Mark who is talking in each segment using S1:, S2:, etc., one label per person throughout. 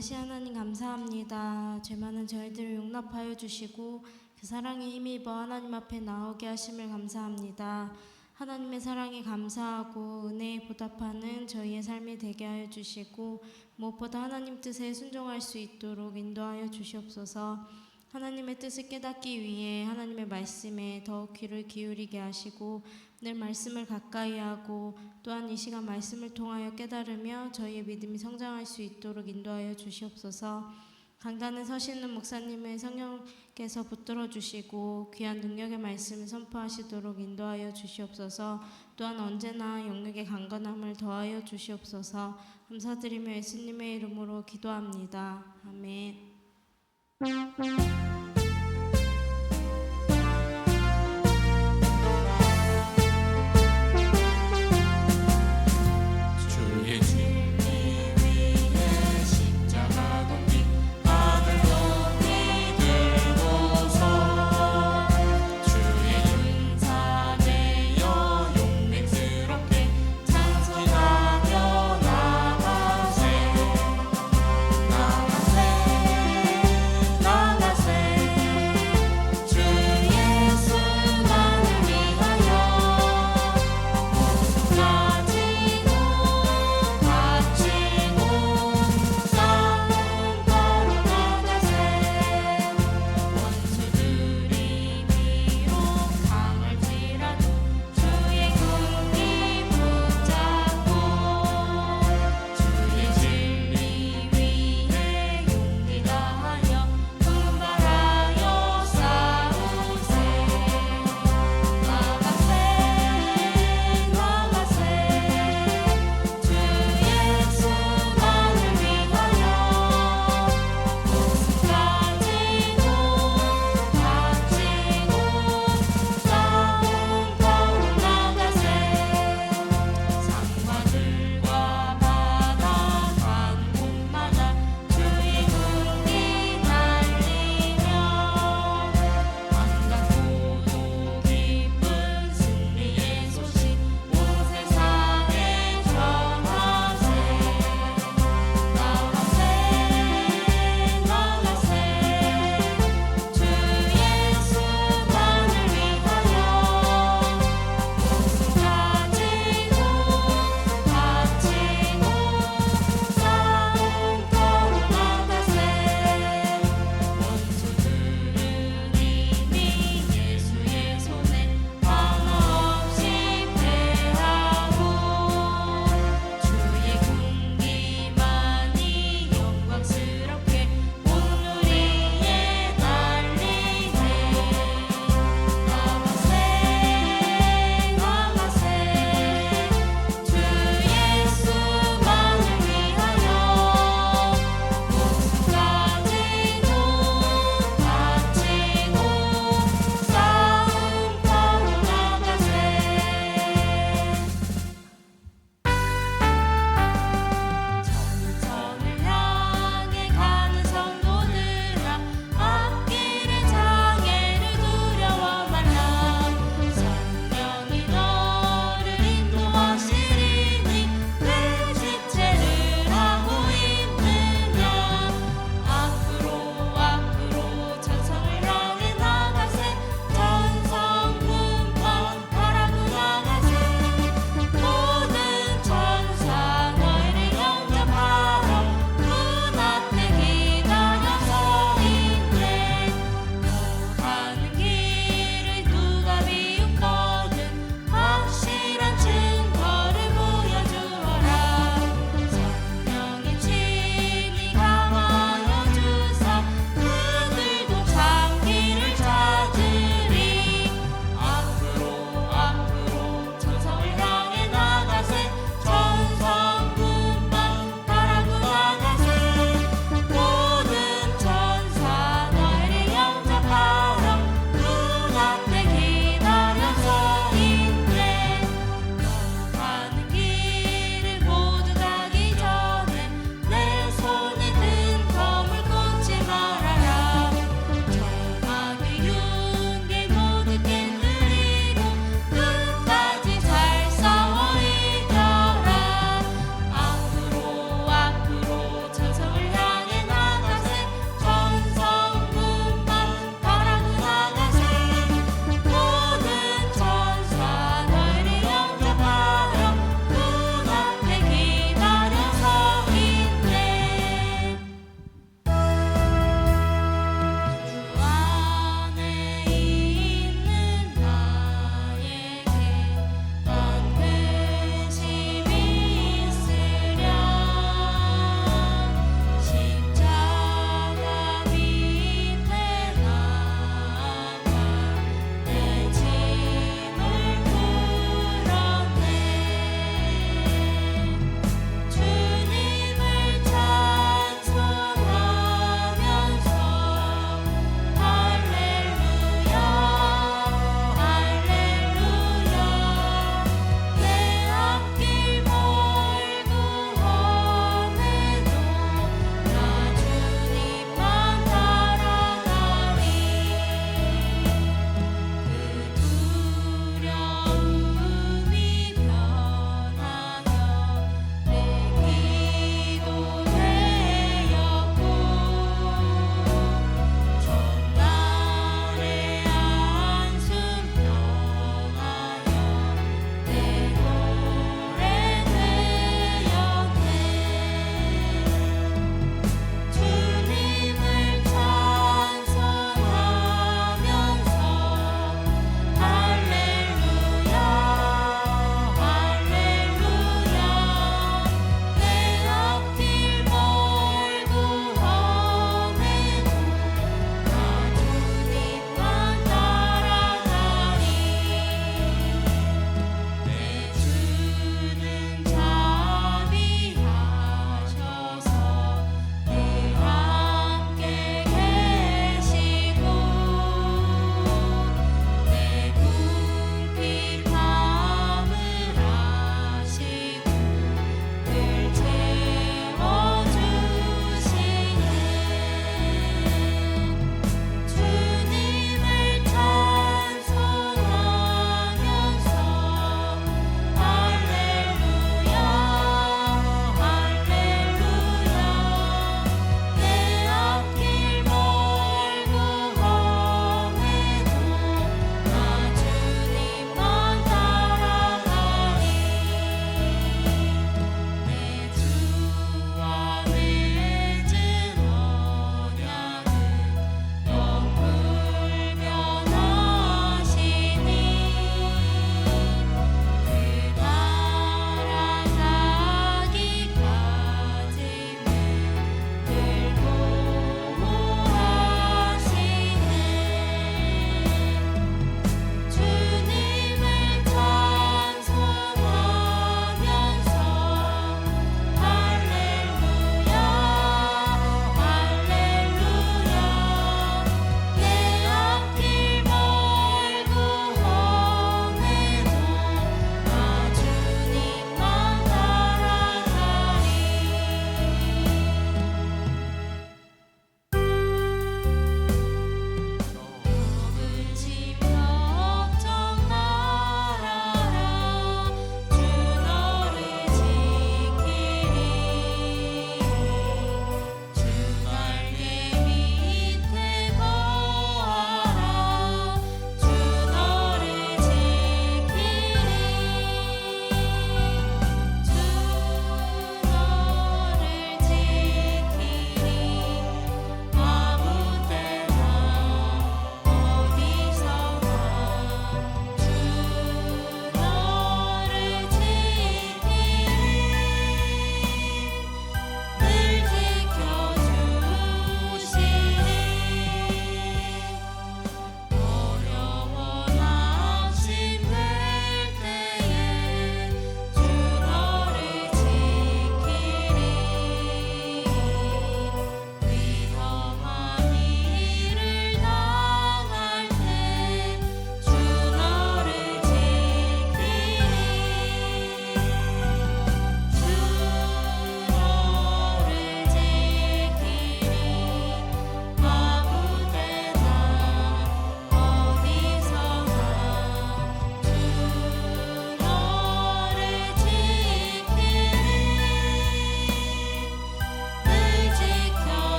S1: 전능하신 하나님 감사합니다. 죄 많은 저희들을 용납하여 주시고 그 사랑에 힘입어 하나님 앞에 나오게 하심을 감사합니다. 하나님의 사랑에 감사하고 은혜에 보답하는 저희의 삶이 되게 하여 주시고 무엇보다 하나님 뜻에 순종할 수 있도록 인도하여 주시옵소서. 하나님의 뜻을 깨닫기 위해 하나님의 말씀에 더욱 귀를 기울이게 하시고 늘 말씀을 가까이 하고 또한 이 시간 말씀을 통하여 깨달으며 저희의 믿음이 성장할 수 있도록 인도하여 주시옵소서. 강단에 서시는 목사님을 성령께서 붙들어 주시고 귀한 능력의 말씀을 선포하시도록 인도하여 주시옵소서. 또한 언제나 영역의 강건함을 더하여 주시옵소서. 감사드리며 예수님의 이름으로 기도합니다. 아멘.
S2: 주의 진리 위에 십자가 던진 하늘 높이 들고서 주의 은사 내어 용맹스럽게 찬송하며 나가세 나가세 나가세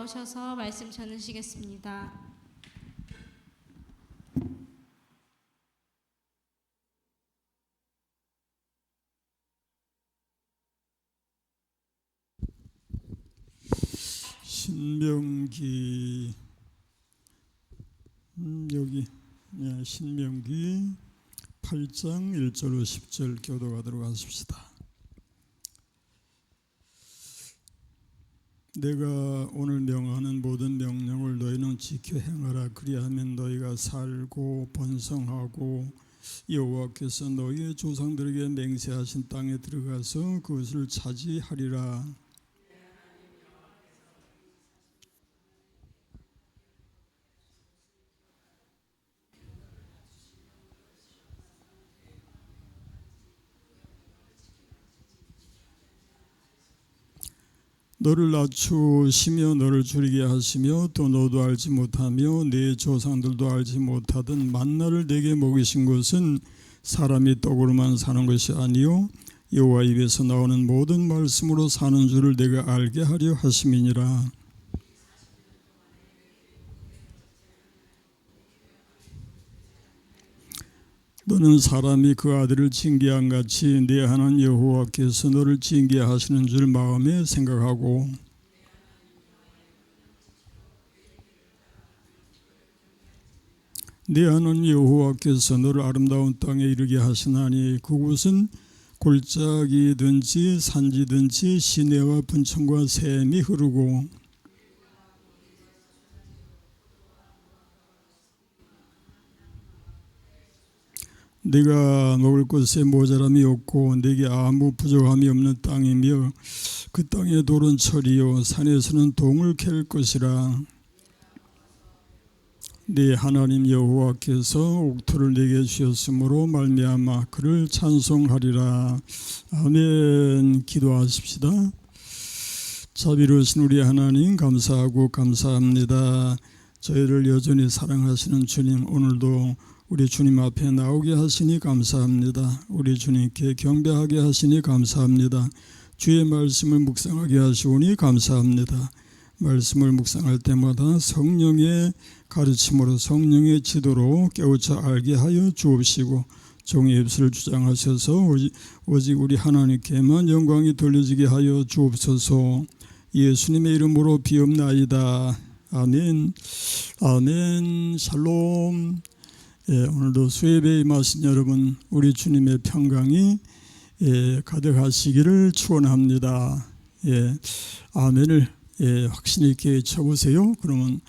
S1: 나오셔서 말씀 전하시겠습니다.
S3: 신명기 여기 신명기 8장 1절로 10절 교독하도록 하십시다. 내가 오늘 명하는 모든 명령을 너희는 지켜 행하라. 그리하면 너희가 살고 번성하고 여호와께서 너희의 조상들에게 맹세하신 땅에 들어가서 그것을 차지하리라. 너를 낮추시며 너를 줄이게 하시며 또 너도 알지 못하며 네 조상들도 알지 못하던 만나를 내게 먹이신 것은 사람이 떡으로만 사는 것이 아니요 여호와 입에서 나오는 모든 말씀으로 사는 줄을 내가 알게 하려 하심이니라. 너는 사람이 그 아들을 징계한 같이 네 하나님 여호와께서 너를 징계하시는 줄 마음에 생각하고 네 하나님 여호와께서 너를 아름다운 땅에 이르게 하시나니 그곳은 골짜기든지 산지든지 시내와 분천과 샘이 흐르고 네가 먹을 것에 모자람이 없고 네게 아무 부족함이 없는 땅이며 그 땅의 돌은 철이요 산에서는 동을 캘 것이라. 네 하나님 여호와께서 옥토를 네게 주셨으므로 말미암아 그를 찬송하리라. 아멘. 기도하십시다. 자비로우신 우리 하나님 감사하고 감사합니다. 저희를 여전히 사랑하시는 주님, 오늘도 우리 주님 앞에 나오게 하시니 감사합니다. 우리 주님께 경배하게 하시니 감사합니다. 주의 말씀을 묵상하게 하시오니 감사합니다. 말씀을 묵상할 때마다 성령의 가르침으로 성령의 지도로 깨우쳐 알게 하여 주옵시고 종의 입술을 주장하셔서 오직 우리 하나님께만 영광이 돌려지게 하여 주옵소서. 예수님의 이름으로 비옵나이다. 아멘. 아멘. 샬롬. 오늘도 수예배에 임하신 여러분, 우리 주님의 평강이 가득하시기를 축원합니다. 아멘을 확신 있게 쳐보세요. 그러면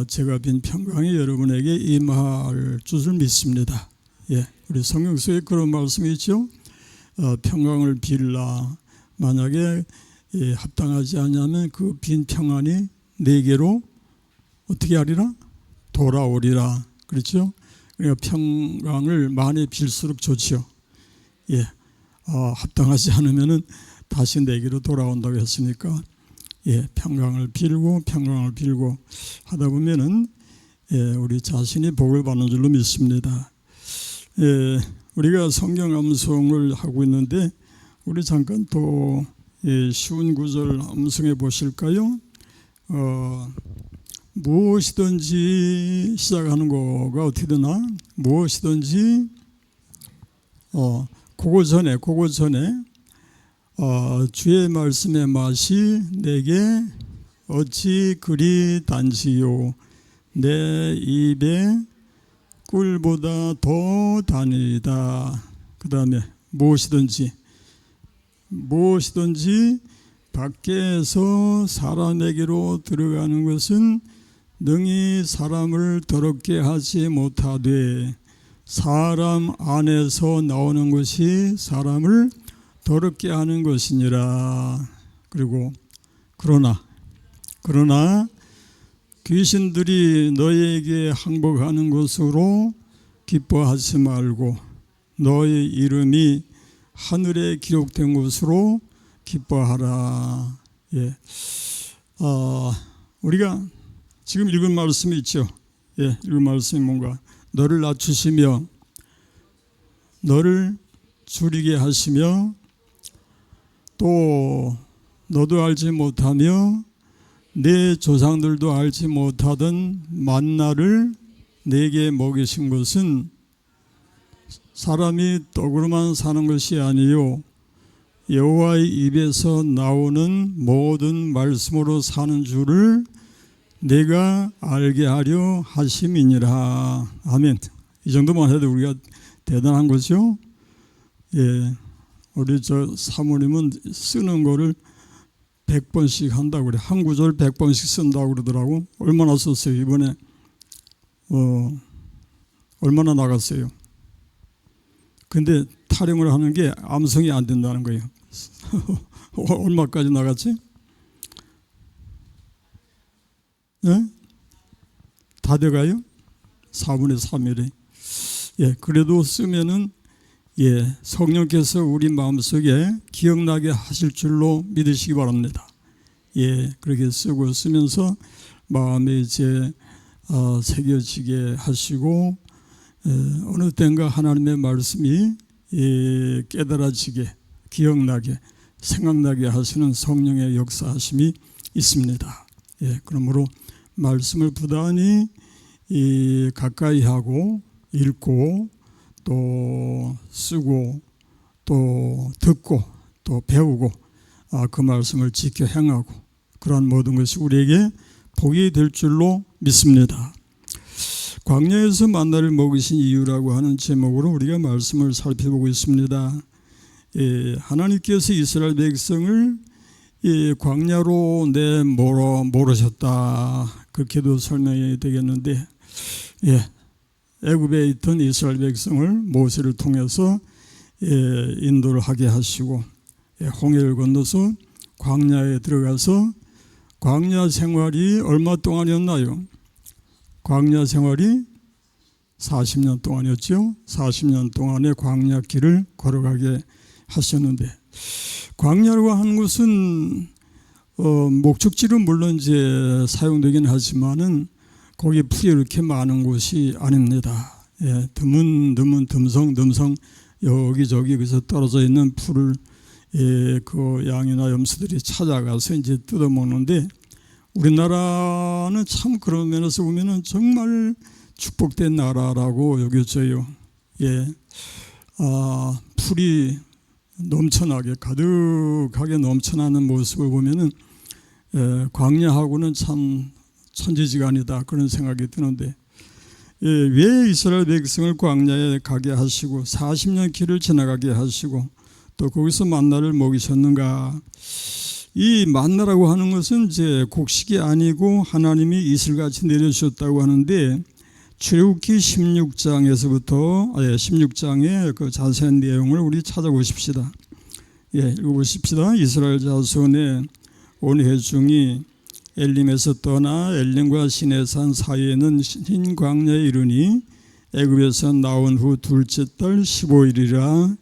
S3: 제가 빈 평강이 여러분에게 임할 줄을 믿습니다. 우리 성경 속에 그런 말씀이 있죠. 평강을 빌라. 만약에 합당하지 않으면 그 빈 평안이 내게로 어떻게 하리라? 돌아오리라. 그렇죠? 그러니까 평강을 많이 빌수록 좋지요. 합당하지 않으면은 다시 내게로 돌아온다고 했으니까 평강을 빌고 하다 보면은 우리 자신이 복을 받는 줄로 믿습니다. 우리가 성경 암송을 하고 있는데 우리 잠깐 또 쉬운 구절 암송해 보실까요? 무엇이든지 시작하는 거가 어떻게 되나? 무엇이든지 그거 전에 주의 말씀의 맛이 내게 어찌 그리 단지요 내 입에 꿀보다 더 단이다. 그 다음에 무엇이든지 밖에서 사람에게로 들어가는 것은 능히 사람을 더럽게 하지 못하되 사람 안에서 나오는 것이 사람을 더럽게 하는 것이니라. 그리고 그러나 귀신들이 너희에게 항복하는 것으로 기뻐하지 말고 너희 이름이 하늘에 기록된 것으로 기뻐하라. 우리가 지금 읽은 말씀이 있죠. 읽은 말씀이 뭔가 너를 낮추시며 너를 줄이게 하시며 또 너도 알지 못하며 내 조상들도 알지 못하던 만나를 내게 먹이신 것은 사람이 떡으로만 사는 것이 아니요 여호와의 입에서 나오는 모든 말씀으로 사는 줄을 내가 알게 하려 하심이니라. 아멘. 이 정도만 해도 우리가 대단한 거죠. 예, 우리 저 사모님은 쓰는 거를 100번씩 한다고 그래. 한 구절 100번씩 쓴다고 그러더라고. 얼마나 썼어요 이번에? 얼마나 나갔어요? 근데 타령을 하는 게 암송이 안 된다는 거예요. 얼마까지 나갔지? 예? 다 돼가요? 4분의 3일에. 예, 그래도 쓰면은 예, 성령께서 우리 마음속에 기억나게 하실 줄로 믿으시기 바랍니다. 예, 그렇게 쓰고 쓰면서 마음에 이제 새겨지게 하시고 어느 때인가 하나님의 말씀이 깨달아지게 기억나게 생각나게 하시는 성령의 역사하심이 있습니다. 예, 그러므로 말씀을 부단히 가까이 하고 읽고 또 쓰고 또 듣고 또 배우고 그 말씀을 지켜 행하고 그러한 모든 것이 우리에게 복이 될 줄로 믿습니다. 광야에서 만나를 먹이신 이유라고 하는 제목으로 우리가 말씀을 살펴보고 있습니다. 하나님께서 이스라엘 백성을 광야로 몰으셨다, 그렇게도 설명이 되겠는데, 애굽에 있던 이스라엘 백성을 모세를 통해서 인도를 하게 하시고 홍해를 건너서 광야에 들어가서 광야 생활이 얼마 동안이었나요? 광야 생활이 40년 동안이었죠. 40년 동안의 광야 길을 걸어가게 하셨는데, 광야라고 하는 것은 목적지는 물론 이제 사용되긴 하지만은 거기 풀이 이렇게 많은 곳이 아닙니다. 드문 듬성 여기저기 그래서 떨어져 있는 풀을 그 양이나 염소들이 찾아가서 이제 뜯어먹는데, 우리나라는 참 그런 면에서 보면은 정말 축복된 나라라고 여겨져요. 풀이 넘쳐나게 가득하게 넘쳐나는 모습을 보면은 광야하고는 참 천지지간이다, 그런 생각이 드는데, 왜 이스라엘 백성을 광야에 가게 하시고 40년 길을 지나가게 하시고 또 거기서 만나를 먹이셨는가? 이 만나라고 하는 것은 이제 곡식이 아니고 하나님이 이슬같이 내려주셨다고 하는데, 출애굽기 16장의 그 자세한 내용을 우리 찾아보십시다. 읽어보십시다. 이스라엘 자손의 온 회중이 엘림에서 떠나 엘림과 시내산 사이에는 흰 광야에 이르니 애굽에서 나온 후 둘째 달 15일이라.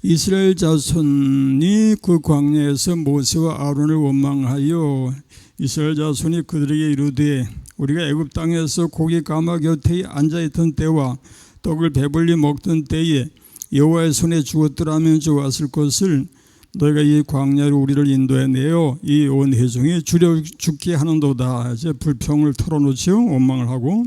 S3: 이스라엘 자손이 그 광야에서 모세와 아론을 원망하여 이스라엘 자손이 그들에게 이르되, 우리가 애굽 땅에서 고기 가마 곁에 앉아있던 때와 떡을 배불리 먹던 때에 여호와의 손에 죽었더라면 좋았을 것을 너희가 이 광야로 우리를 인도해 내어 이 온 회중에 주려 죽게 하는도다. 이제 불평을 털어놓지요. 원망을 하고,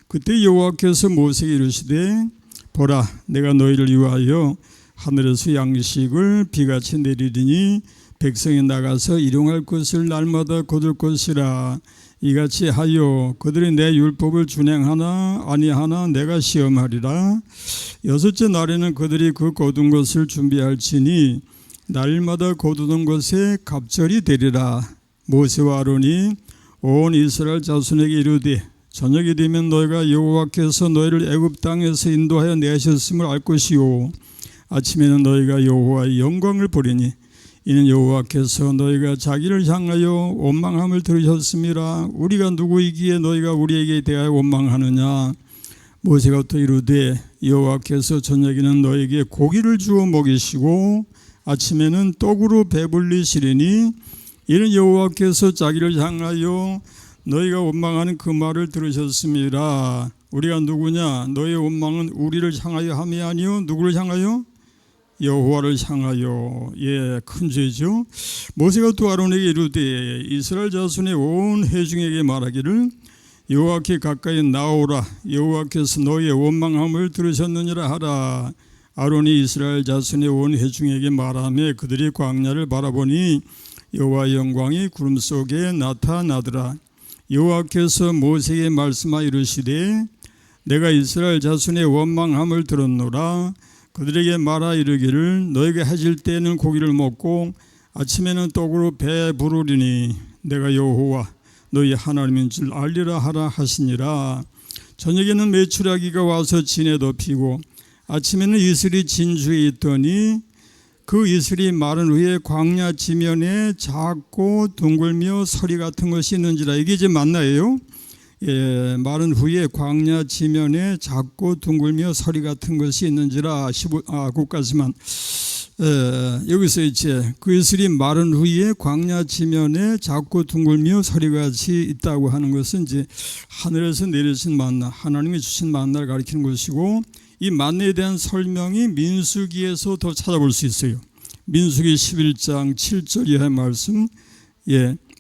S3: 그때 여호와께서 모세에게 이르시되, 보라, 내가 너희를 위하여 하늘에서 양식을 비같이 내리리니 백성이 나가서 일용할 것을 날마다 거둘 것이라. 이같이 하여 그들이 내 율법을 준행하나 아니하나 내가 시험하리라. 여섯째 날에는 그들이 그 거둔 것을 준비할지니 날마다 거두던 것에 갑절이 되리라. 모세와 아론이 온 이스라엘 자손에게 이르되, 저녁이 되면 너희가 여호와께서 너희를 애굽 땅에서 인도하여 내셨음을 알 것이요, 아침에는 너희가 여호와의 영광을 보리니 이는 여호와께서 너희가 자기를 향하여 원망함을 들으셨음이라. 우리가 누구이기에 너희가 우리에게 대하여 원망하느냐? 모세가 또 이르되, 여호와께서 저녁에는 너희에게 고기를 주어 먹이시고 아침에는 떡으로 배불리시리니 이는 여호와께서 자기를 향하여 너희가 원망하는 그 말을 들으셨음이라. 우리가 누구냐? 너희의 원망은 우리를 향하여 함이 아니요 누구를 향하여? 여호와를 향하여 큰 죄죠. 모세가 또 아론에게 이르되 이스라엘 자손의 온 회중에게 말하기를 여호와께 가까이 나오라. 여호와께서 너희의 원망함을 들으셨느니라 하라. 아론이 이스라엘 자손의 온 회중에게 말하며 그들이 광야를 바라보니 여호와의 영광이 구름 속에 나타나더라. 여호와께서 모세에게 말씀하여 이르시되 내가 이스라엘 자손의 원망함을 들었노라. 그들에게 말하 이르기를 너희가 해질 때에는 고기를 먹고 아침에는 떡으로 배 부르리니 내가 여호와 너희 하나님인 줄 알리라 하라 하시니라. 저녁에는 메추라기가 와서 진에 덮이고 아침에는 이슬이 진주에 있더니 그 이슬이 마른 후에 광야 지면에 작고 둥글며 서리 같은 것이 있는지라. 이게 이제 만나예요. 마른 후에 광야 지면에 작고 둥글며 서리 같은 것이 있는지라. 15까지만. 여기서 이제 그 이슬이 마른 후에 광야 지면에 작고 둥글며 서리같이 있다고 하는 것은 이제 하늘에서 내려진 만나, 하나님이 주신 만나를 가리키는 것이고, 이 만나에 대한 설명이 민수기에서 더 찾아볼 수 있어요. 민수기 11장 7절 이하의 말씀.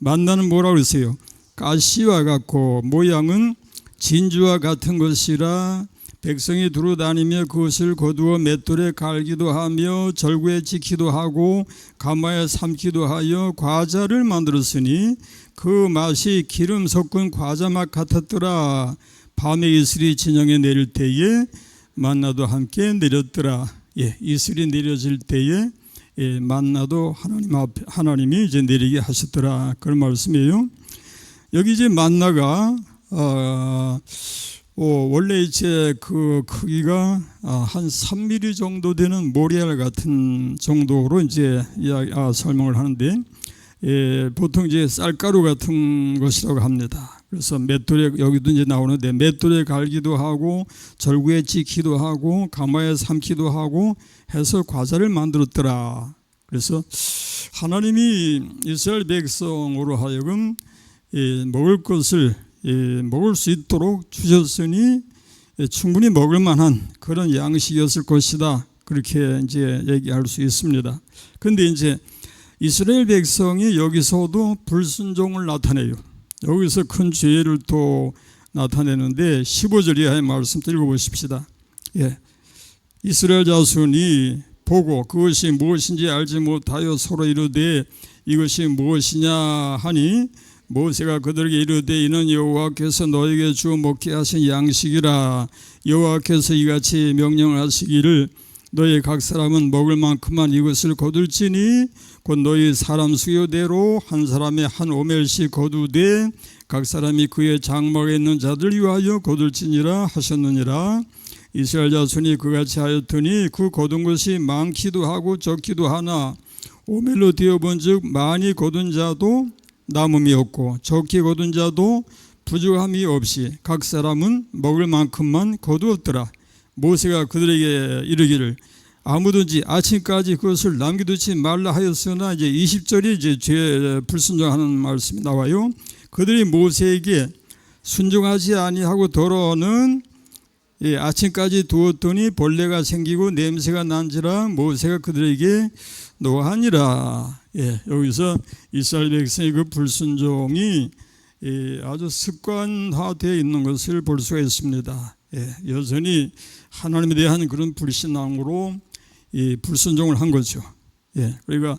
S3: 만나는 뭐라고 그랬어요? 가시와 같고 모양은 진주와 같은 것이라. 백성이 두루 다니며 그것을 거두어 맷돌에 갈기도 하며 절구에 찍기도 하고 가마에 삶기도 하여 과자를 만들었으니 그 맛이 기름 섞은 과자 맛 같았더라. 밤에 이슬이 진영에 내릴 때에 만나도 함께 내렸더라. 이슬이 내려질 때에 만나도 하나님이 이제 내리게 하셨더라. 그런 말씀이에요. 여기 이제 만나가 원래 이제 그 크기가 한 3mm 정도 되는 모래알 같은 정도로 이제 설명을 하는데, 보통 이제 쌀가루 같은 것이라고 합니다. 그래서 맷돌에, 여기도 이제 나오는데 맷돌에 갈기도 하고 절구에 찍기도 하고 가마에 삶기도 하고 해서 과자를 만들었더라. 그래서 하나님이 이스라엘 백성으로 하여금 먹을 것을 먹을 수 있도록 주셨으니 충분히 먹을 만한 그런 양식이었을 것이다. 그렇게 이제 얘기할 수 있습니다. 그런데 이제 이스라엘 백성이 여기서도 불순종을 나타내요. 여기서 큰 죄를 또 나타내는데 15절 이하의 말씀 읽어보십시다. 이스라엘 자손이 보고 그것이 무엇인지 알지 못하여 서로 이르되 이것이 무엇이냐 하니 모세가 그들에게 이르되 이는 여호와께서 너에게 주어 먹게 하신 양식이라. 여호와께서 이같이 명령하시기를 너희 각 사람은 먹을 만큼만 이것을 거둘지니 곧 너희 사람 수요대로 한 사람의 한 오멜씩 거두되 각 사람이 그의 장막에 있는 자들 위하여 거둘지니라 하셨느니라. 이스라엘 자손이 그같이 하였더니 그 거둔 것이 많기도 하고 적기도 하나 오멜로 되어본즉 많이 거둔 자도 남음이 없고 적게 거둔 자도 부족함이 없이 각 사람은 먹을 만큼만 거두었더라. 모세가 그들에게 이르기를 아무든지 아침까지 그것을 남겨두지 말라 하였으나, 이제 20절이 이제 죄 불순종하는 말씀이 나와요. 그들이 모세에게 순종하지 아니하고 더러는 아침까지 두었더니 벌레가 생기고 냄새가 난지라 모세가 그들에게 노하니라. 여기서 이스라엘 백성의 그 불순종이 아주 습관화되어 있는 것을 볼 수가 있습니다. 여전히 하나님에 대한 그런 불신앙으로 불순종을 한 거죠. 그러니까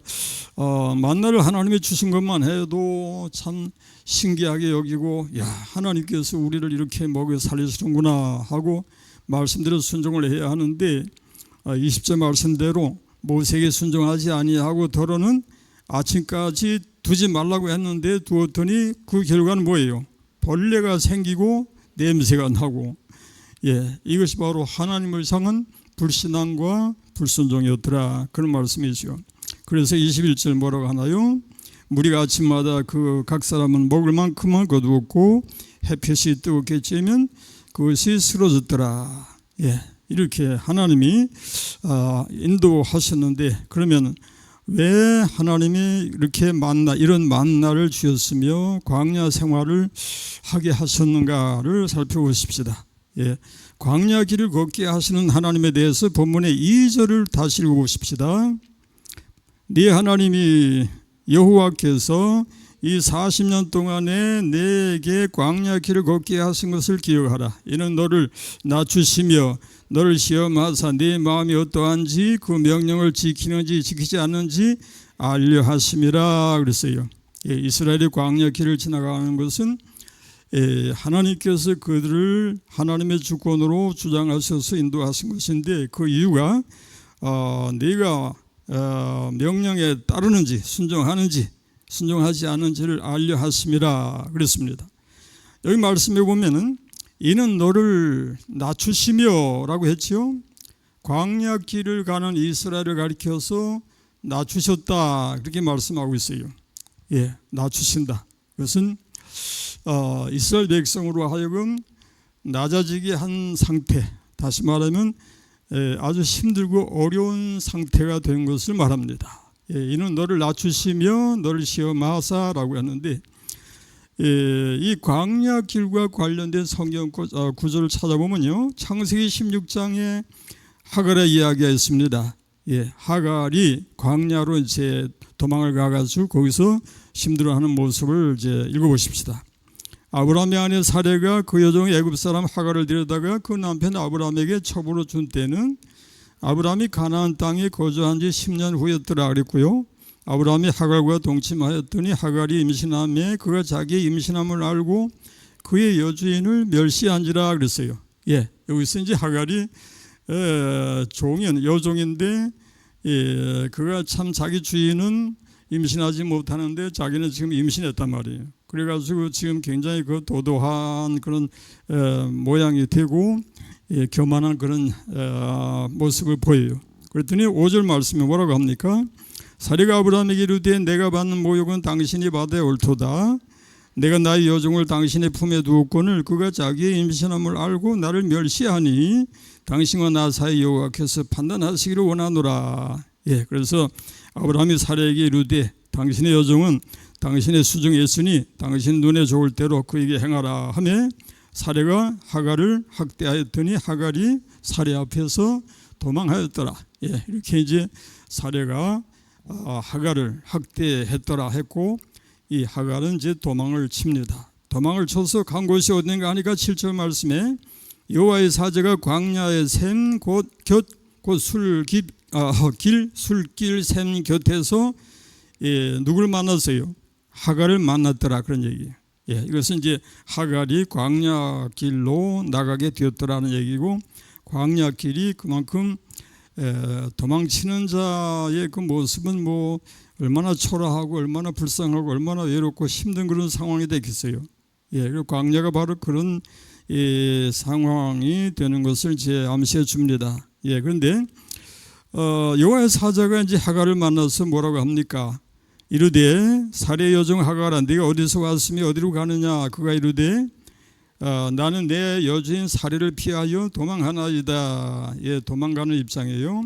S3: 만나를 하나님이 주신 것만 해도 참 신기하게 여기고, 야, 하나님께서 우리를 이렇게 먹여 살리시는구나 하고 말씀대로 순종을 해야 하는데, 20절 말씀대로 모세에게 순종하지 아니하고 더러는 아침까지 두지 말라고 했는데 두었더니 그 결과는 뭐예요? 벌레가 생기고 냄새가 나고, 이것이 바로 하나님을 향한 불신앙과 불순종이었더라. 그런 말씀이죠. 그래서 21절 뭐라고 하나요? 무리가 아침마다 그 각 사람은 먹을 만큼만 거두었고 햇볕이 뜨겁게 쬐면 그것이 쓰러졌더라. 이렇게 하나님이 인도하셨는데, 그러면 왜 하나님이 이렇게 이런 만나를 주셨으며 광야 생활을 하게 하셨는가를 살펴보십시다. 예, 광야 길을 걷게 하시는 하나님에 대해서 본문의 2절을 다시 읽어보십시다. 네 하나님이 여호와께서 이 40년 동안에 내게 광야 길을 걷게 하신 것을 기억하라. 이는 너를 낮추시며 너를 시험하사 네 마음이 어떠한지 그 명령을 지키는지 지키지 않는지 알려 하심이라 그랬어요. 예, 이스라엘의 광야 길을 지나가는 것은 하나님께서 그들을 하나님의 주권으로 주장하셔서 인도하신 것인데 그 이유가 네가 명령에 따르는지 순종하는지 순종하지 않은지를 알려 하심이라 그랬습니다. 여기 말씀해 보면은 이는 너를 낮추시며 라고 했지요. 광야 길을 가는 이스라엘을 가리켜서 낮추셨다 그렇게 말씀하고 있어요. 예, 낮추신다. 그것은 이스라엘 백성으로 하여금 낮아지게 한 상태, 다시 말하면 아주 힘들고 어려운 상태가 된 것을 말합니다. 예, 이는 너를 낮추시며 너를 시험하사라고 하는데 이 광야 길과 관련된 성경 구절을 찾아보면요, 창세기 16장에 하갈의 이야기가 있습니다. 예, 하갈이 광야로 이제 도망을 가가지고 거기서 힘들어하는 모습을 이제 읽어보십시다. 아브라함의 아내 사레가 그 여종 애굽 사람 하갈을 데려다가 그 남편 아브라함에게 첩으로 준 때는 아브라함이 가나안 땅에 거주한 지 10년 후였더라 그랬고요. 아브라함이 하갈과 동침하였더니 하갈이 임신함에 그가 자기의 임신함을 알고 그의 여주인을 멸시한지라 그랬어요. 예, 여기서 이제 하갈이 여종인데 그가 참 자기 주인은 임신하지 못하는데 자기는 지금 임신했단 말이에요. 그래가지고 지금 굉장히 그 도도한 그런 모양이 되고 교만한 그런 모습을 보여요. 그랬더니 5절 말씀에 뭐라고 합니까? 사리가 아브라함에게 이르되 내가 받는 모욕은 당신이 받아야 옳도다. 내가 나의 여종을 당신의 품에 두었거늘 그가 자기의 임신함을 알고 나를 멸시하니 당신과 나 사이 여호와께서 판단하시기를 원하노라. 예, 그래서 아브라함이 사레에게 이르되 당신의 여종은 당신의 수중에 있으니 당신 눈에 좋을 대로 그에게 행하라 하며 사레가 하갈을 학대하였더니 하갈이 사레 앞에서 도망하였더라. 예, 이렇게 이제 사레가 하갈을 학대했더라 했고 이 하갈은 이제 도망을 칩니다. 도망을 쳐서 간 곳이 어딘가 하니까 7절 말씀에 여호와의 사자가 광야의 샘 곧 술길 샘 곁에서 누구를 만났어요? 하갈을 만났더라 그런 얘기예요. 예, 이것은 이제 하갈이 광야 길로 나가게 되었더라는 얘기고 광야 길이 그만큼 도망치는 자의 그 모습은 뭐 얼마나 초라하고 얼마나 불쌍하고 얼마나 외롭고 힘든 그런 상황이 되겠어요. 예, 그리고 광야가 바로 그런 상황이 되는 것을 이제 암시해 줍니다. 예, 그런데 여호와의 사자가 이제 하갈을 만나서 뭐라고 합니까? 이르되 사레 여종 하갈아 네가 어디서 왔으며 어디로 가느냐? 그가 이르되 나는 내 여주인 사레를 피하여 도망하나이다. 예, 도망가는 입장이에요.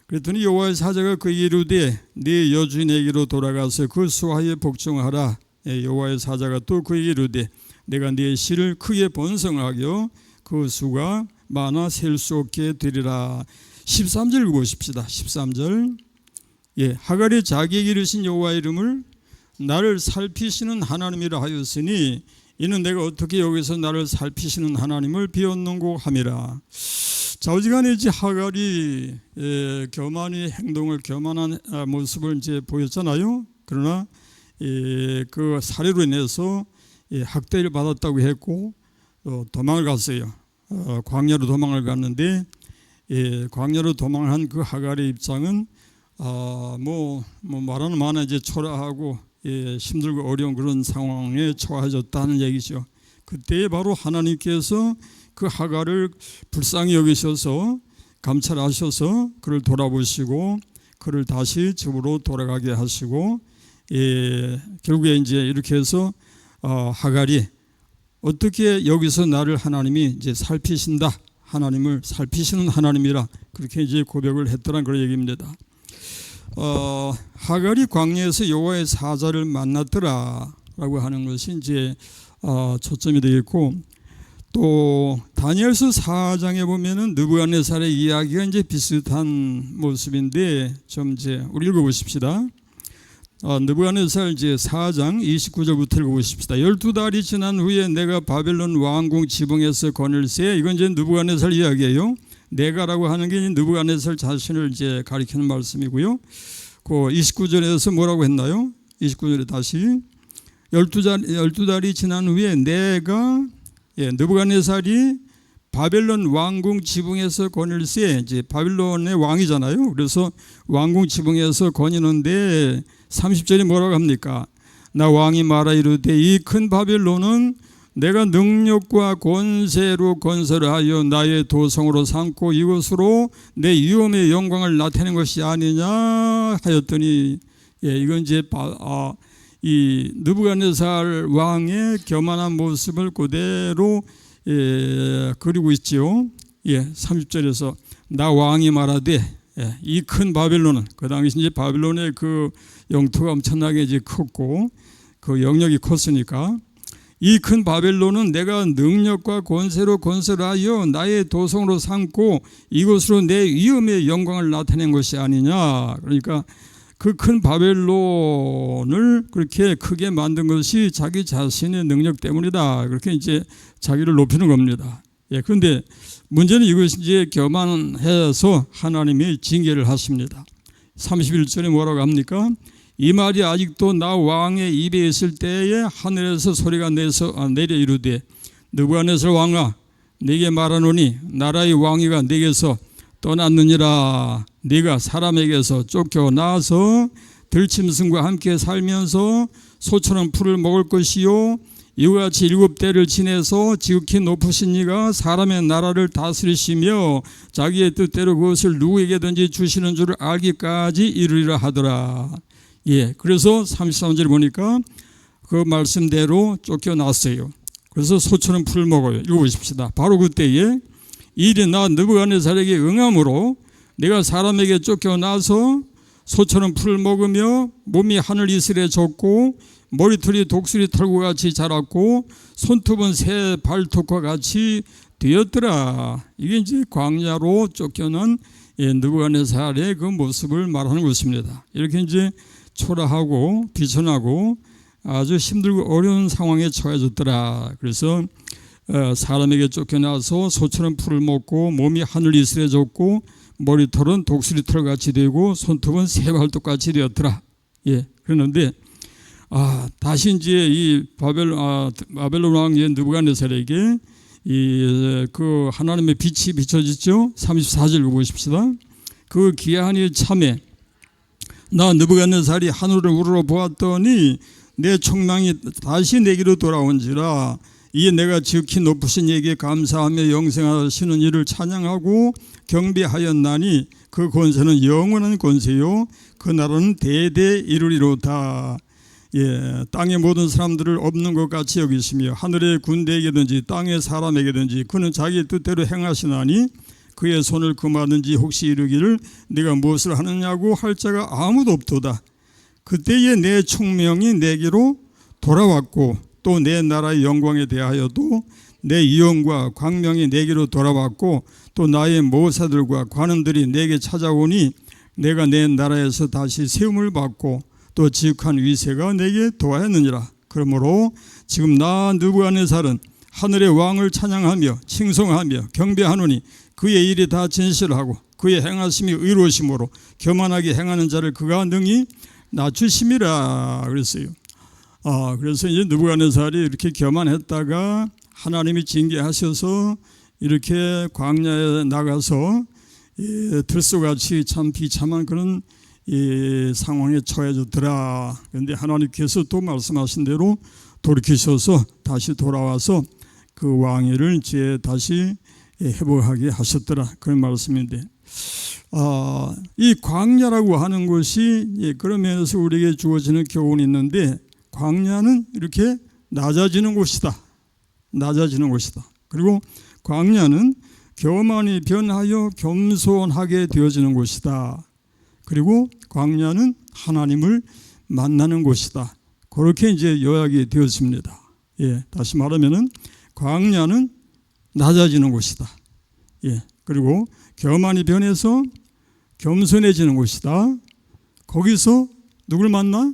S3: 그랬더니 여호와의 사자가 그에게 이르되 네 여주인에게로 돌아가서 그 수하에 복종하라. 예, 여호와의 사자가 또 그에게 이르되 내가 네 씨를 크게 번성하여 그 수가 많아 셀 수 없게 되리라. 13절 읽어보십시다. 13절. 예, 하갈이 자기에게 이르신 여호와의 이름을 나를 살피시는 하나님이라 하였으니 이는 내가 어떻게 여기서 나를 살피시는 하나님을 비웃는고 함이라. 자우지간에 이제 하갈이 교만한 모습을 이제 보였잖아요. 그러나 그 사례로 인해서 학대를 받았다고 했고 도망을 갔어요. 광야로 도망을 갔는데 광야로 도망한 그 하갈의 입장은 뭐 말하는 많아 이제 초라하고 힘들고 어려운 그런 상황에 처해졌다는 얘기죠. 그때 바로 하나님께서 그 하갈을 불쌍히 여기셔서 감찰하셔서 그를 돌아보시고 그를 다시 집으로 돌아가게 하시고 결국에 이제 이렇게 해서 하갈이 어떻게 여기서 나를 하나님이 이제 살피신다, 하나님을 살피시는 하나님이라 그렇게 이제 고백을 했더란 그런 얘기입니다. 하갈이 광야에서 여호와의 사자를 만났더라라고 하는 것이 이제 초점이 되겠고 또 다니엘서 4장에 보면은 느부갓네살의 이야기가 이제 비슷한 모습인데 좀 이제 우리 읽어보십시다. 느부갓네살 이제 4장 29절부터 읽어보십시다. 12달이 지난 후에 내가 바벨론 왕궁 지붕에서 거닐세. 이건 이제 느부갓네살 이야기예요. 내가라고 하는 게 느부갓네살 자신을 이제 가리키는 말씀이고요. 그 29절에서 뭐라고 했나요? 29절에 다시 12달이 지난 후에 내가 느부갓네살이 바벨론 왕궁 지붕에서 거닐세. 이제 바벨론의 왕이잖아요. 그래서 왕궁 지붕에서 거니는데 30절이 뭐라고 합니까? 나 왕이 말하 이르되 이 큰 바벨론은 내가 능력과 권세로 건설하여 나의 도성으로 삼고 이곳으로 내 위엄의 영광을 나타낸 것이 아니냐 하였더니, 이건 이제 이 느부갓네살 왕의 교만한 모습을 그대로 그리고 있지요. 30절에서 나 왕이 말하되 이 큰 바벨론은, 그 당시 이제 바벨론의 그 영토가 엄청나게 이제 컸고 그 영역이 컸으니까, 이 큰 바벨론은 내가 능력과 권세로 건설하여 나의 도성으로 삼고 이곳으로 내 위엄의 영광을 나타낸 것이 아니냐. 그러니까 그 큰 바벨론을 그렇게 크게 만든 것이 자기 자신의 능력 때문이다. 그렇게 이제 자기를 높이는 겁니다. 그런데 문제는 이것이 이제 교만해서 하나님이 징계를 하십니다. 31절에 뭐라고 합니까? 이 말이 아직도 나 왕의 입에 있을 때에 하늘에서 소리가 내려 이르되 느부갓네살 왕아 네게 말하노니 나라의 왕위가 네게서 떠났느니라. 네가 사람에게서 쫓겨나서 들짐승과 함께 살면서 소처럼 풀을 먹을 것이요 이와 같이 7대를 지내서 지극히 높으신 이가 사람의 나라를 다스리시며 자기의 뜻대로 그것을 누구에게든지 주시는 줄을 알기까지 이르리라 하더라. 그래서 33절 보니까 그 말씀대로 쫓겨났어요. 그래서 소처럼 풀을 먹어요. 읽어보십시다. 바로 그때에 일이 나 느부갓네살에게 응함으로 내가 사람에게 쫓겨나서 소처럼 풀을 먹으며 몸이 하늘 이슬에 젖고 머리털이 독수리 털과 같이 자랐고 손톱은 새 발톱과 같이 되었더라. 이게 이제 광야로 쫓겨난 느부갓네살의 그 모습을 말하는 것입니다. 이렇게 이제 초라하고 비천하고 아주 힘들고 어려운 상황에 처해졌더라. 그래서 사람에게 쫓겨나서 소처럼 풀을 먹고 몸이 하늘 이슬에 젖고 머리털은 독수리 털같이 되고 손톱은 새 발톱같이 되었더라. 그런데 다시 이제 이 바벨론 왕 느부갓네살에게 그 하나님의 빛이 비춰지죠. 34절 보십시다. 그 기한 일 참에 나 느부갓네살이 하늘을 우러러 보았더니 내 총명이 다시 내게로 돌아온지라. 이에 내가 지극히 높으신 이에게 감사하며 영생하시는 이를 찬양하고 경배하였나니 그 권세는 영원한 권세요 그 나라는 대대 이루리로다. 땅의 모든 사람들을 없는 것 같이 여기시며 하늘의 군대에게든지 땅의 사람에게든지 그는 자기 뜻대로 행하시나니 그의 손을 금하든지 혹시 이르기를 네가 무엇을 하느냐고 할 자가 아무도 없도다. 그때에 내 총명이 내게로 돌아왔고 또 내 나라의 영광에 대하여도 내 위엄과 광명이 내게로 돌아왔고 또 나의 모사들과 관원들이 내게 찾아오니 내가 내 나라에서 다시 세움을 받고 또 지극한 위세가 내게 도하였느니라. 그러므로 지금 나 느부갓네살은 하늘의 왕을 찬양하며 칭송하며 경배하노니 그의 일이 다 진실하고 그의 행하심이 의로우심으로 교만하게 행하는 자를 그가 능히 낮추심이라 그랬어요. 그래서 이제 느부갓네살이 이렇게 교만했다가 하나님이 징계하셔서 이렇게 광야에 나가서 들소같이 참 비참한 그런 상황에 처해졌더라. 그런데 하나님께서 또 말씀하신 대로 돌이키셔서 다시 돌아와서 그 왕위를 이제 다시 회복하게 하셨더라. 그런 말씀인데, 이 광야라고 하는 것이 그런 면에서 우리에게 주어지는 교훈이 있는데, 광야는 이렇게 낮아지는 곳이다. 낮아지는 곳이다. 그리고 광야는 교만이 변하여 겸손하게 되어지는 곳이다. 그리고 광야는 하나님을 만나는 곳이다. 그렇게 이제 요약이 되었습니다. 다시 말하면은 광야는 낮아지는 곳이다. 예. 그리고 교만이 변해서 겸손해지는 곳이다. 거기서 누굴 만나?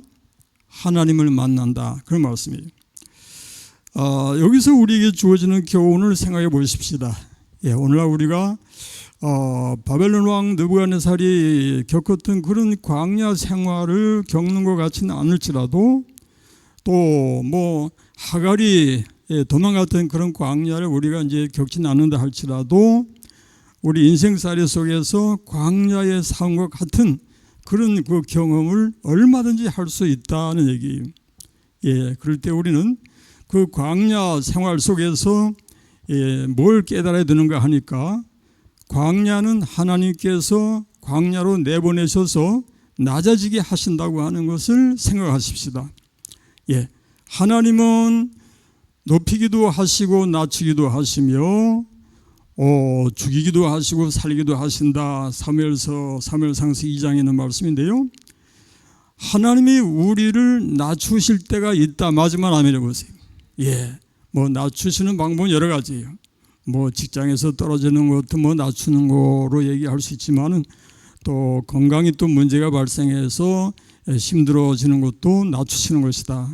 S3: 하나님을 만난다. 그런 말씀이에요. 여기서 우리에게 주어지는 교훈을 생각해 보십시다. 예, 오늘날 우리가 바벨론 왕 느부갓네살이 겪었던 그런 광야 생활을 겪는 것 같지는 않을지라도 또 뭐 하갈이 도망갔던 그런 광야를 우리가 이제 겪지는 않는다 할지라도 우리 인생살이 속에서 광야의 삶과 같은 그런 그 경험을 얼마든지 할 수 있다는 얘기예요. 예, 그럴 때 우리는 그 광야 생활 속에서 뭘 깨달아야 되는가 하니까 광야는 하나님께서 광야로 내보내셔서 낮아지게 하신다고 하는 것을 생각하십시다. 예, 하나님은 높이기도 하시고 낮추기도 하시며 죽이기도 하시고 살리기도 하신다. 사무엘상서 2장에 있는 말씀인데요. 하나님이 우리를 낮추실 때가 있다. 마지막 아멘 해보세요. 예, 뭐 낮추시는 방법은 여러 가지예요. 뭐 직장에서 떨어지는 것도 뭐 낮추는 거로 얘기할 수 있지만은 또 건강이 또 문제가 발생해서 힘들어지는 것도 낮추시는 것이다.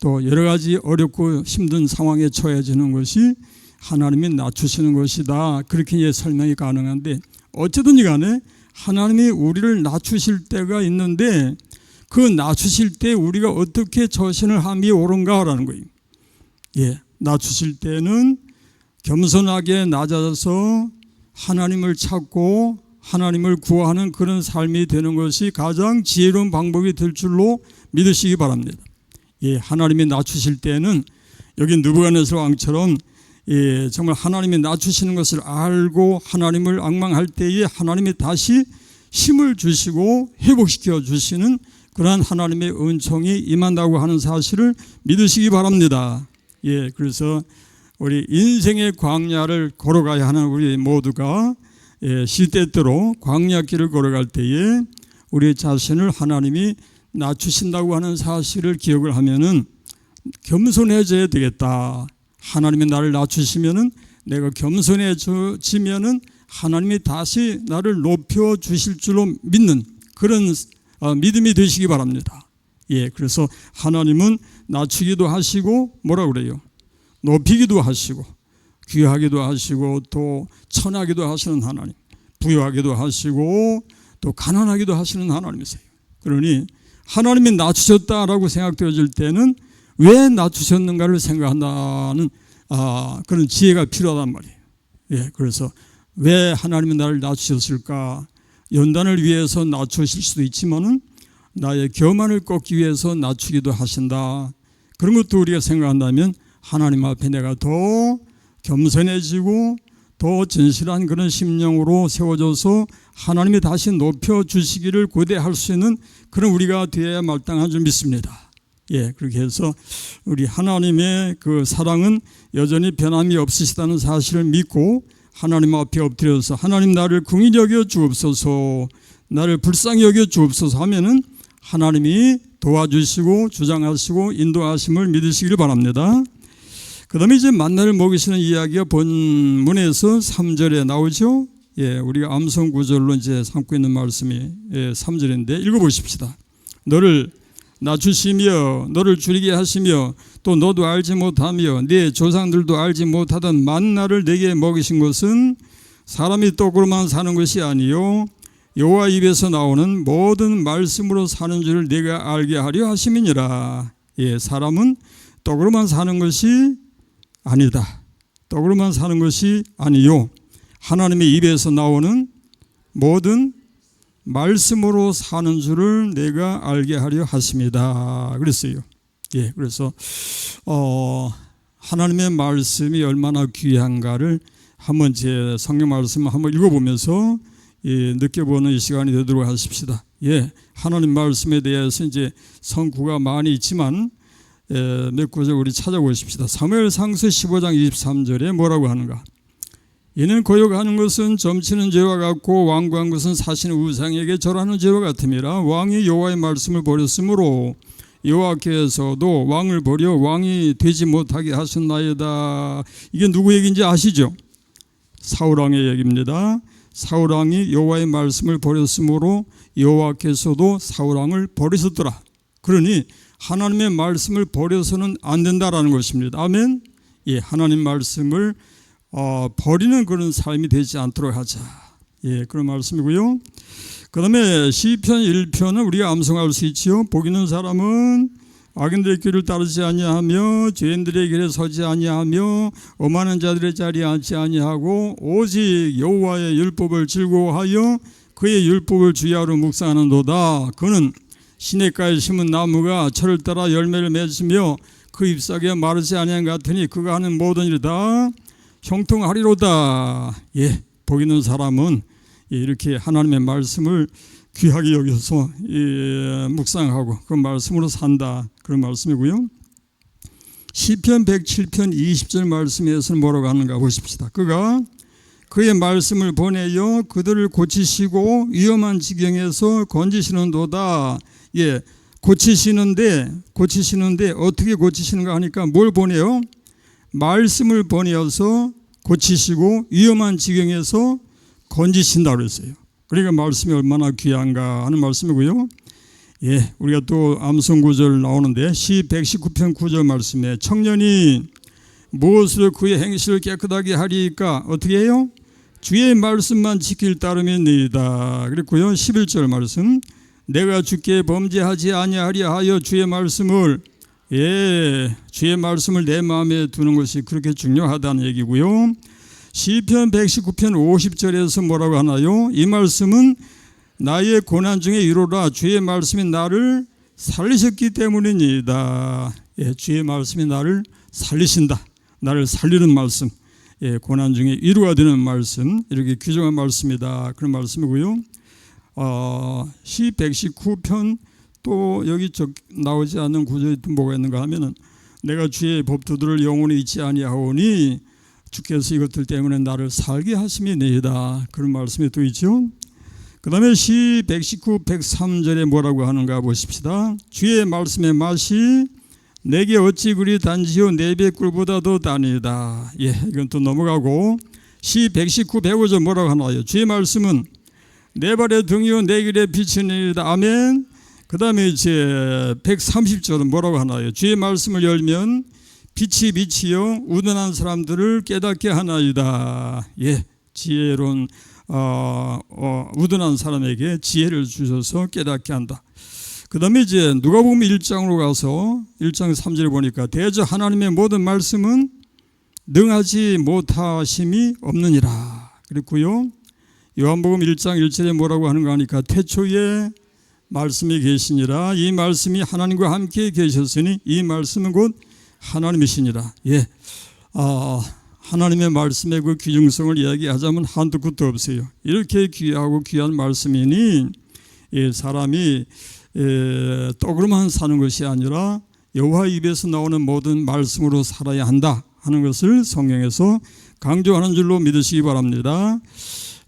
S3: 또 여러 가지 어렵고 힘든 상황에 처해지는 것이 하나님이 낮추시는 것이다. 그렇게 설명이 가능한데 어쨌든지 간에 하나님이 우리를 낮추실 때가 있는데 그 낮추실 때 우리가 어떻게 처신을 함이 옳은가라는 거예요. 예, 낮추실 때는 겸손하게 낮아져서 하나님을 찾고 하나님을 구하는 그런 삶이 되는 것이 가장 지혜로운 방법이 될 줄로 믿으시기 바랍니다. 예, 하나님이 낮추실 때는 여기 느부갓네살 왕처럼 정말 하나님이 낮추시는 것을 알고 하나님을 앙망할 때에 하나님이 다시 힘을 주시고 회복시켜 주시는 그러한 하나님의 은총이 임한다고 하는 사실을 믿으시기 바랍니다. 예, 그래서 우리 인생의 광야를 걸어가야 하는 우리 모두가 시때때로 광야길을 걸어갈 때에 우리 자신을 하나님이 낮추신다고 하는 사실을 기억을 하면은 겸손해져야 되겠다. 하나님이 나를 낮추시면은 내가 겸손해지면은 하나님이 다시 나를 높여 주실 줄로 믿는 그런 믿음이 되시기 바랍니다. 예, 그래서 하나님은 낮추기도 하시고 뭐라 그래요? 높이기도 하시고 귀하기도 하시고 또 천하기도 하시는 하나님, 부유하기도 하시고 또 가난하기도 하시는 하나님이세요. 그러니 하나님이 낮추셨다라고 생각되어질 때는 왜 낮추셨는가를 생각한다는 그런 지혜가 필요하단 말이에요. 예, 그래서 왜 하나님이 나를 낮추셨을까? 연단을 위해서 낮추실 수도 있지만은 나의 교만을 꺾기 위해서 낮추기도 하신다. 그런 것도 우리가 생각한다면 하나님 앞에 내가 더 겸손해지고 더 진실한 그런 심령으로 세워져서 하나님이 다시 높여주시기를 고대할 수 있는 그런 우리가 되어야 마땅한 줄 믿습니다. 예, 그렇게 해서 우리 하나님의 그 사랑은 여전히 변함이 없으시다는 사실을 믿고 하나님 앞에 엎드려서 하나님 나를 긍휼히 여겨 주옵소서, 나를 불쌍히 여겨 주옵소서 하면은 하나님이 도와주시고 주장하시고 인도하심을 믿으시기를 바랍니다. 그 다음에 이제 만나를 먹이시는 이야기가 본문에서 3절에 나오죠. 예, 우리가 암송 구절로 이제 삼고 있는 말씀이 3절인데 읽어보십시다. 너를 낮추시며 너를 줄이게 하시며 또 너도 알지 못하며 네 조상들도 알지 못하던 만나를 내게 먹이신 것은 사람이 떡으로만 사는 것이 아니요 여호와 입에서 나오는 모든 말씀으로 사는 줄을 내가 알게 하려 하심이니라. 예, 사람은 떡으로만 사는 것이 아니다. 떡으로만 사는 것이 아니요 하나님의 입에서 나오는 모든 말씀으로 사는 줄을 내가 알게 하려 하십니다. 그랬어요. 예, 그래서 하나님의 말씀이 얼마나 귀한가를 한번 제 성경 말씀을 한번 읽어보면서 느껴보는 이 시간이 되도록 하십시다. 예, 하나님 말씀에 대해서 이제 성구가 많이 있지만 몇 구절 우리 찾아보십시다. 사무엘상서 15장 23절에 뭐라고 하는가? 이는 거역하는 것은 점치는 죄와 같고 완고한 것은 사시는 우상에게 절하는 죄와 같음이라. 왕이 여호와의 말씀을 버렸으므로 여호와께서도 왕을 버려 왕이 되지 못하게 하셨나이다. 이게 누구 얘기인지 아시죠? 사울왕의 얘기입니다. 사울왕이 여호와의 말씀을 버렸으므로 여호와께서도 사울왕을 버리셨더라. 그러니 하나님의 말씀을 버려서는 안 된다라는 것입니다. 아멘. 예, 하나님 말씀을 버리는 그런 삶이 되지 않도록 하자. 예, 그런 말씀이고요. 그 다음에 시편 1편은 우리가 암송할 수 있지요. 복 있는 사람은 악인들의 길을 따르지 아니하며 죄인들의 길에 서지 아니하며 오만한 자들의 자리에 앉지 아니하고 오직 여호와의 율법을 즐거워하여 그의 율법을 주야로 묵상하는도다. 그는 시냇가에 심은 나무가 철을 따라 열매를 맺으며 그 잎사귀가 마르지 아니한 것 같으니 그가 하는 모든 일이 다 형통하리로다. 예, 복 있는 사람은 이렇게 하나님의 말씀을 귀하게 여겨서 묵상하고 그 말씀으로 산다. 그런 말씀이고요. 시편 107편 20절 말씀에서는 뭐라고 하는가 보십시다. 그가 그의 말씀을 보내어 그들을 고치시고 위험한 지경에서 건지시는도다. 예, 고치시는데 어떻게 고치시는가 하니까 뭘 보내요? 말씀을 보내어서 고치시고 위험한 지경에서 건지신다고 그랬어요. 그러니까 말씀이 얼마나 귀한가 하는 말씀이고요. 예, 우리가 또 암송 구절 나오는데 시 119편 9절 말씀에 청년이 무엇으로 그의 행실을 깨끗하게 하리까? 어떻게 해요? 주의 말씀만 지킬 따름이니이다. 그랬고요. 11절 말씀 내가 주께 범죄하지 아니하리 하여 주의 말씀을 주의 말씀을 내 마음에 두는 것이 그렇게 중요하다는 얘기고요. 시편 119편 50절에서 뭐라고 하나요? 이 말씀은 나의 고난 중에 이로라 주의 말씀이 나를 살리셨기 때문입니다. 예, 주의 말씀이 나를 살리신다. 나를 살리는 말씀. 예, 고난 중에 위로가 되는 말씀. 이렇게 규정한 말씀이다. 그런 말씀이고요. 시 119편 또 여기 나오지 않는 구절이 또 뭐가 있는가 하면은 내가 주의 법도들을 영원히 잊지 아니하오니 주께서 이것들 때문에 나를 살게 하심이니이다. 그런 말씀이 또 있죠. 그 다음에 시 119, 103절에 뭐라고 하는가 보십시다. 주의 말씀의 맛이 내게 어찌 그리 단지요 네 배 꿀보다 더 다니다. 예, 이건 또 넘어가고 시 119, 105절 뭐라고 하나요? 주의 말씀은 내 발의 등이요 내 길의 빛이니이다. 아멘. 그 다음에 이제 130절은 뭐라고 하나요? 주의 말씀을 열면 빛이 비치어 우둔한 사람들을 깨닫게 하나이다. 예, 지혜로운 우둔한 사람에게 지혜를 주셔서 깨닫게 한다. 그 다음에 이제 누가복음 1장으로 가서 1장 3절에 보니까 대저 하나님의 모든 말씀은 능하지 못하심이 없느니라. 그랬고요. 요한복음 1장 1절에 뭐라고 하는가 하니까 태초에 말씀이 계시니라. 이 말씀이 하나님과 함께 계셨으니 이 말씀은 곧 하나님이시니라. 예, 하나님의 말씀의 그 귀중성을 이야기하자면 한두 끝도 없어요. 이렇게 귀하고 귀한 말씀이니 사람이 떡으로만 사는 것이 아니라 여호와 입에서 나오는 모든 말씀으로 살아야 한다 하는 것을 성경에서 강조하는 줄로 믿으시기 바랍니다.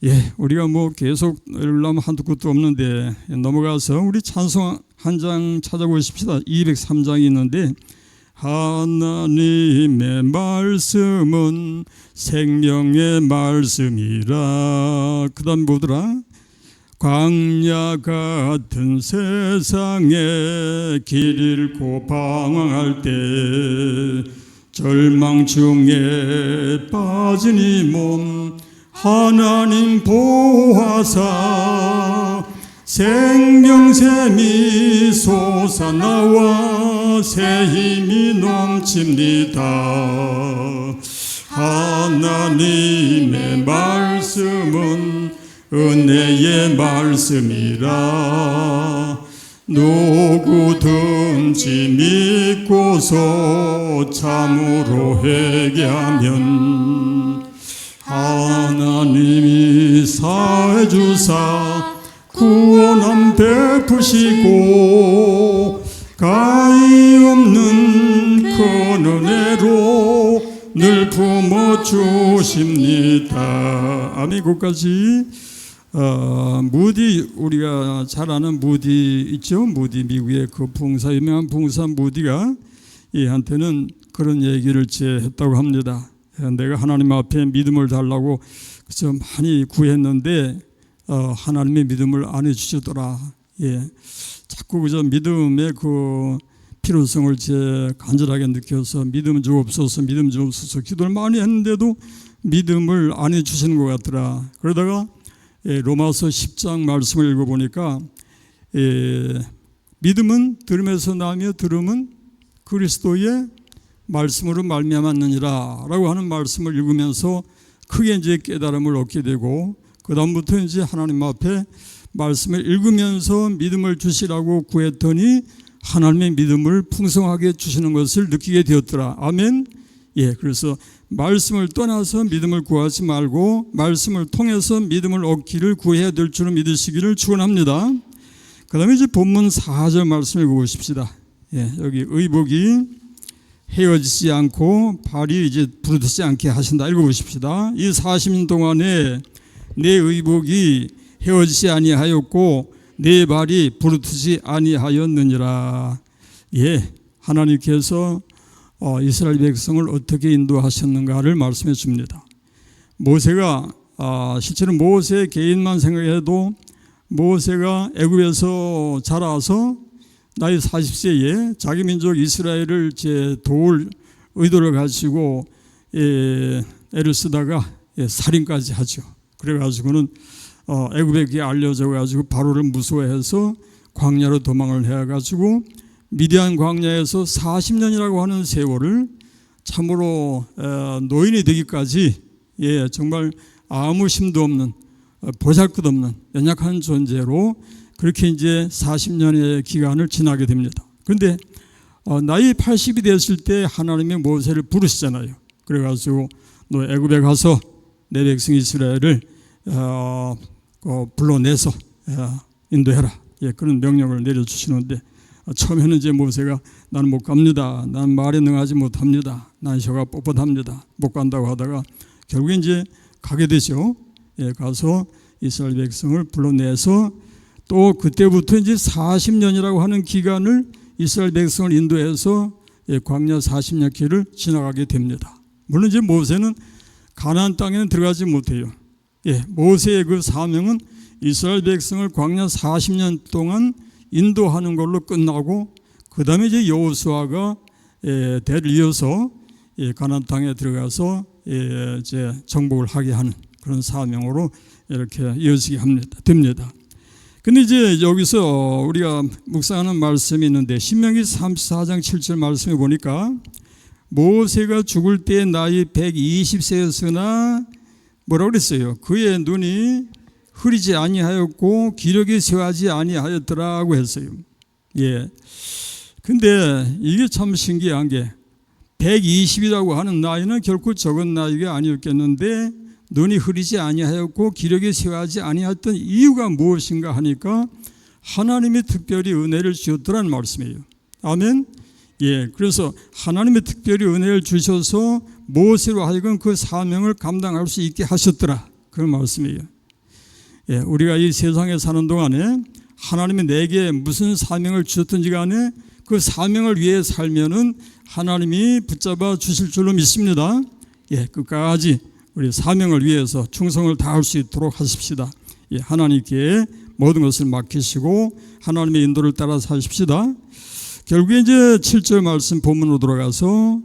S3: 예, 우리가 뭐 계속 읽으려면 한두 끝도 없는데 넘어가서 우리 찬송 한 장 찾아보십시다. 203장이 있는데 하나님의 말씀은 생명의 말씀이라. 그 다음 뭐더라? 광야 같은 세상에 길 잃고 방황할 때 절망 중에 빠진 이 몸 하나님 보호하사 생명샘이 솟아나와 새 힘이 넘칩니다. 하나님의 말씀은 은혜의 말씀이라. 누구든지 믿고서 참으로 회개하면 하나님이 사해 주사 구원함 베푸시고 가히 없는 큰 은혜로 늘 품어 주십니다. 아멘. 끝까지 무디, 우리가 잘 아는 무디 있죠? 무디, 미국의 그 부흥사, 유명한 부흥사 무디가 얘한테는 그런 얘기를 했다고 합니다. 내가 하나님 앞에 믿음을 달라고 그저 많이 구했는데 하나님의 믿음을 안 해주시더라. 자꾸 그저 믿음의 그 필요성을 간절하게 느껴서 믿음 주옵소서, 믿음 주옵소서 기도를 많이 했는데도 믿음을 안 해주시는 것 같더라. 그러다가 로마서 10장 말씀을 읽어보니까 믿음은 들음에서 나며 들음은 그리스도의 말씀으로 말미암았느니라 라고 하는 말씀을 읽으면서 크게 이제 깨달음을 얻게 되고, 그 다음부터 이제 하나님 앞에 말씀을 읽으면서 믿음을 주시라고 구했더니 하나님의 믿음을 풍성하게 주시는 것을 느끼게 되었더라. 아멘. 그래서 말씀을 떠나서 믿음을 구하지 말고 말씀을 통해서 믿음을 얻기를 구해야 될 줄을 믿으시기를 축원합니다. 그 다음에 이제 본문 4절 말씀 읽어보십시다. 여기 의복이 헤어지지 않고 발이 이제 부르트지 않게 하신다. 읽어보십시다. 이 40년 동안에 내 의복이 헤어지지 아니하였고 내 발이 부르트지 아니하였느니라. 하나님께서 이스라엘 백성을 어떻게 인도하셨는가를 말씀해 줍니다. 모세가 실제로 모세 개인만 생각해도 모세가 애굽에서 자라서 나이 40세에 자기 민족 이스라엘을 도울 의도를 가지고 애를 쓰다가 살인까지 하죠. 그래가지고는 애굽에 알려져 가지고 바로를 무서워해서 광야로 도망을 해가지고 미디안 광야에서 40년이라고 하는 세월을 참으로 노인이 되기까지 정말 아무 힘도 없는 보잘것없는 연약한 존재로 그렇게 이제 40년의 기간을 지나게 됩니다. 그런데 나이 80이 됐을 때 하나님이 모세를 부르시잖아요. 그래가지고 너 애굽에 가서 내 백성 이스라엘을 불러내서 인도해라. 그런 명령을 내려주시는데 처음에는 이제 모세가 나는 못 갑니다. 난 말에 능하지 못합니다. 난 혀가 뻣뻣합니다. 못 간다고 하다가 결국에 이제 가게 되죠. 가서 이스라엘 백성을 불러내서 또 그때부터 이제 40년이라고 하는 기간을 이스라엘 백성을 인도해서 광야 40년 길을 지나가게 됩니다. 물론 이제 모세는 가나안 땅에는 들어가지 못해요. 모세의 그 사명은 이스라엘 백성을 광야 40년 동안 인도하는 걸로 끝나고 그 다음에 이제 여호수아가 대를 이어서 가나안 땅에 들어가서 이제 정복을 하게 하는 그런 사명으로 이렇게 이어지게 됩니다. 근데 이제 여기서 우리가 묵상하는 말씀이 있는데 신명기 34장 7절 말씀에 보니까 모세가 죽을 때 나이 120세였으나 뭐라고 그랬어요? 그의 눈이 흐리지 아니하였고 기력이 쇠하지 아니하였더라고 했어요. 근데 이게 참 신기한 게 120이라고 하는 나이는 결코 적은 나이가 아니었겠는데 눈이 흐리지 아니하였고 기력이 쇠하지 아니하였던 이유가 무엇인가 하니까 하나님이 특별히 은혜를 주셨더라는 말씀이에요. 아멘. 그래서 하나님이 특별히 은혜를 주셔서 모세로 하여금 그 사명을 감당할 수 있게 하셨더라. 그런 말씀이에요. 우리가 이 세상에 사는 동안에 하나님이 내게 무슨 사명을 주셨든지 간에 그 사명을 위해 살면은 하나님이 붙잡아 주실 줄로 믿습니다. 끝까지 우리 사명을 위해서 충성을 다할 수 있도록 하십시다. 하나님께 모든 것을 맡기시고 하나님의 인도를 따라 사십시다. 결국에 이제 7절 말씀 본문으로 돌아가서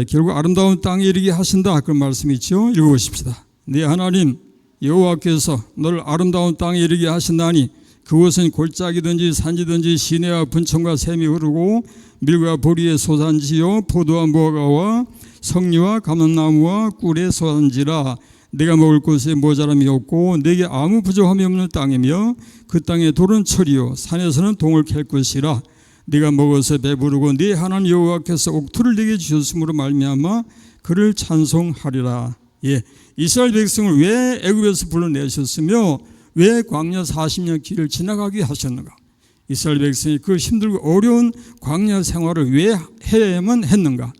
S3: 결국 아름다운 땅에 이르게 하신다 그런 말씀이 있죠. 읽어보십시다. 네 하나님 여호와께서 너를 아름다운 땅에 이르게 하신다니 그곳은 골짜기든지 산지든지 시내와 분천과 샘이 흐르고 밀과 보리의 소산지요 포도와 무화과와 석류와 감람나무와 꿀의 소산지라. 내가 먹을 곳에 모자람이 없고 내게 아무 부족함이 없는 땅이며 그 땅의 돌은 철이요 산에서는 동을 캘 것이라. 네가 먹어서 배부르고 네 하나님 여호와께서 옥토를 내게 주셨으므로 말미암아 그를 찬송하리라. 이스라엘 백성을 왜 애굽에서 불러내셨으며 왜 광야 40년 길을 지나가게 하셨는가? 이스라엘 백성이 그 힘들고 어려운 광야 생활을 왜 해야만 했는가?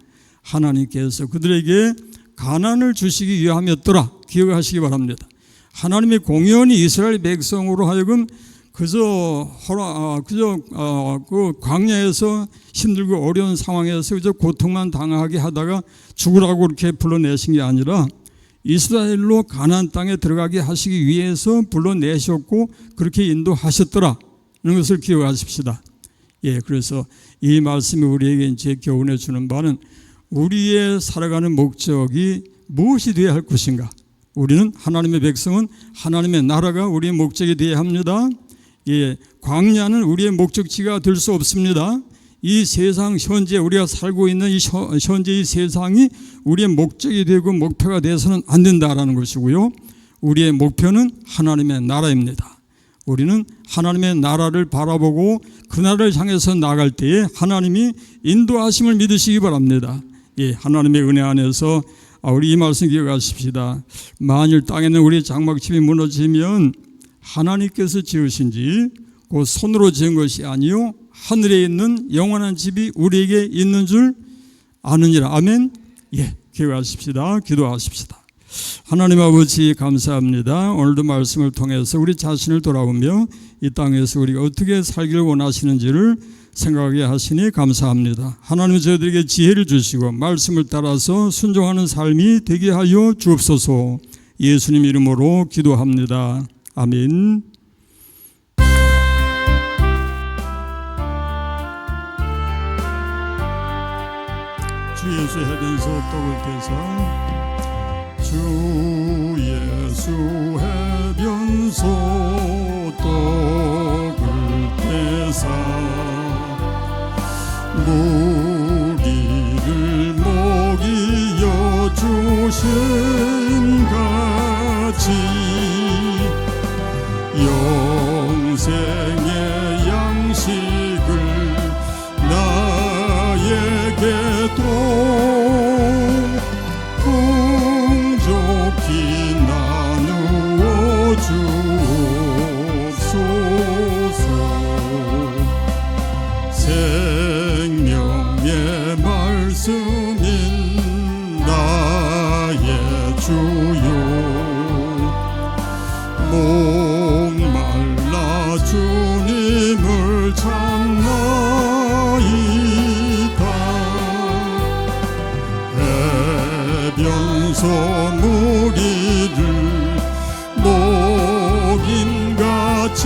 S3: 하나님께서 그들에게 가난을 주시기 위함이었더라. 기억하시기 바랍니다. 하나님이 공연히 이스라엘 백성으로 하여금 그저 그 광야에서 힘들고 어려운 상황에서 그저 고통만 당하게 하다가 죽으라고 그렇게 불러내신 게 아니라 이스라엘로 가나안 땅에 들어가게 하시기 위해서 불러내셨고 그렇게 인도하셨더라는 것을 기억하십시다. 예, 그래서 이 말씀이 우리에게 이제 교훈해 주는 바는 우리의 살아가는 목적이 무엇이 되어야 할 것인가? 우리는 하나님의 백성은 하나님의 나라가 우리의 목적이 되어야 합니다. 예, 광야는 우리의 목적지가 될 수 없습니다. 이 세상 현재 우리가 살고 있는 이 현재 이 세상이 우리의 목적이 되고 목표가 되어서는 안 된다라는 것이고요. 우리의 목표는 하나님의 나라입니다. 우리는 하나님의 나라를 바라보고 그 나라를 향해서 나갈 때에 하나님이 인도하심을 믿으시기 바랍니다. 예, 하나님의 은혜 안에서 우리 이 말씀 기억하십시다. 만일 땅에는 우리 장막집이 무너지면 하나님께서 지으신지 그 손으로 지은 것이 아니요 하늘에 있는 영원한 집이 우리에게 있는 줄 아느니라. 아멘. 예, 기억하십시다. 기도하십시다. 하나님 아버지 감사합니다. 오늘도 말씀을 통해서 우리 자신을 돌아보며 이 땅에서 우리가 어떻게 살기를 원하시는지를 생각하게 하시니 감사합니다. 하나님 저희들에게 지혜를 주시고 말씀을 따라서 순종하는 삶이 되게 하여 주옵소서. 예수님 이름으로 기도합니다. 아멘. 주 예수 해변소 떡을 떼서 주 예수 해변소 떡을 떼서 무리를 먹이여 주신 같이 영생의 양식을 나에게도 풍족히 나누어 주옵소서. 생명의 말씀인 나의 주요 목말라 주님을 찾나이다. 해변소 무리를 목임같이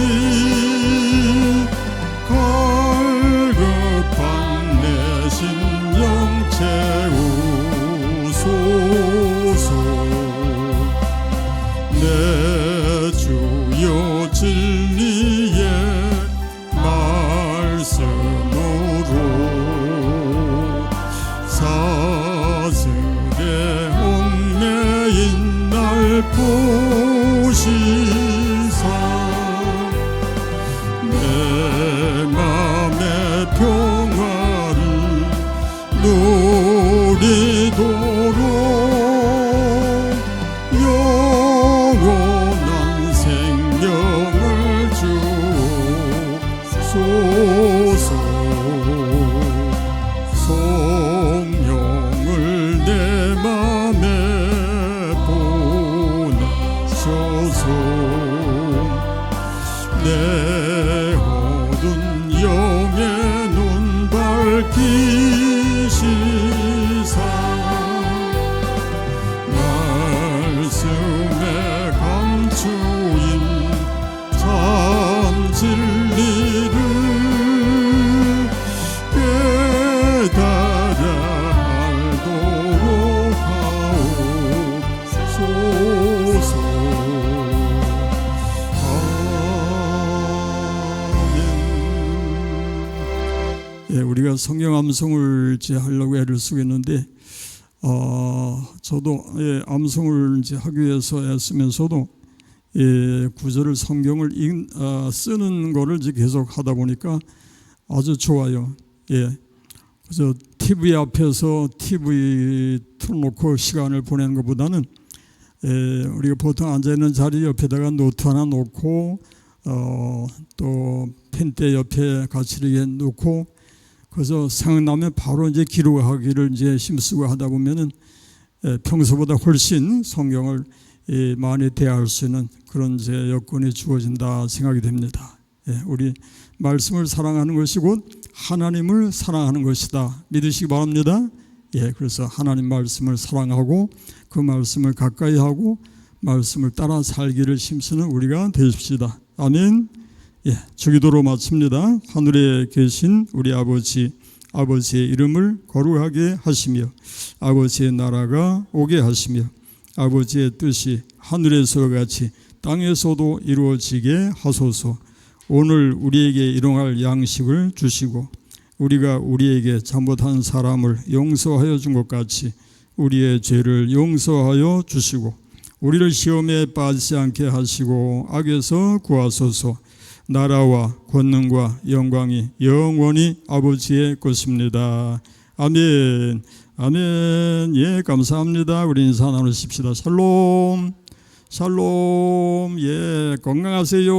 S3: 갈급한 내 심령 채우소서. 내 주여 진리의 말씀으로 사슬에 얽매인 날 보시사 내 맘의 평화를 누리도록 영원한 생명을 주옵소서. 성령을 내 맘에 보내소서. 내 어두운 영의 눈 밝히시사 말씀에 감추인 참 진리를 깨달아 알도록 하옵소서. 예, 우리가 성경 암송을 이제 하려고 애를 쓰고 있는데 저도 암송을 이제 하기 위해서 애쓰면서도 구절을 성경을 쓰는 거를 이제 계속 하다 보니까 아주 좋아요. 예, 그래서 TV 앞에서 TV 틀어놓고 시간을 보내는 것보다는 우리가 보통 앉아 있는 자리 옆에다가 노트 하나 놓고 또 펜대 옆에 같이 이렇게 놓고 그래서 생각나면 바로 이제 기록하기를 이제 힘쓰고 하다 보면은 평소보다 훨씬 성경을 많이 대할 수 있는 그런 제 여건이 주어진다 생각이 됩니다. 우리 말씀을 사랑하는 것이 곧 하나님을 사랑하는 것이다 믿으시기 바랍니다. 그래서 하나님 말씀을 사랑하고 그 말씀을 가까이 하고 말씀을 따라 살기를 힘쓰는 우리가 되십시다. 아멘. 주기도로 마칩니다. 하늘에 계신 우리 아버지, 아버지의 이름을 거룩하게 하시며 아버지의 나라가 오게 하시며 아버지의 뜻이 하늘에서 같이 땅에서도 이루어지게 하소서. 오늘 우리에게 일용할 양식을 주시고 우리가 우리에게 잘못한 사람을 용서하여 준 것 같이 우리의 죄를 용서하여 주시고 우리를 시험에 빠지지 않게 하시고 악에서 구하소서. 나라와 권능과 영광이 영원히 아버지의 것입니다. 아멘. 아멘. 감사합니다. 우리 인사 나누십시다. 샬롬. 샬롬. 건강하세요.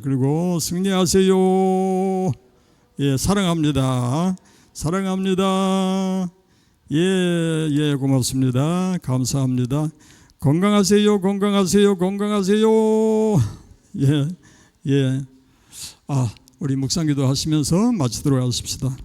S3: 그리고 승리하세요. 사랑합니다. 사랑합니다. 고맙습니다. 감사합니다. 건강하세요. 건강하세요. 건강하세요. 우리 묵상기도 하시면서 마치도록 하십시다.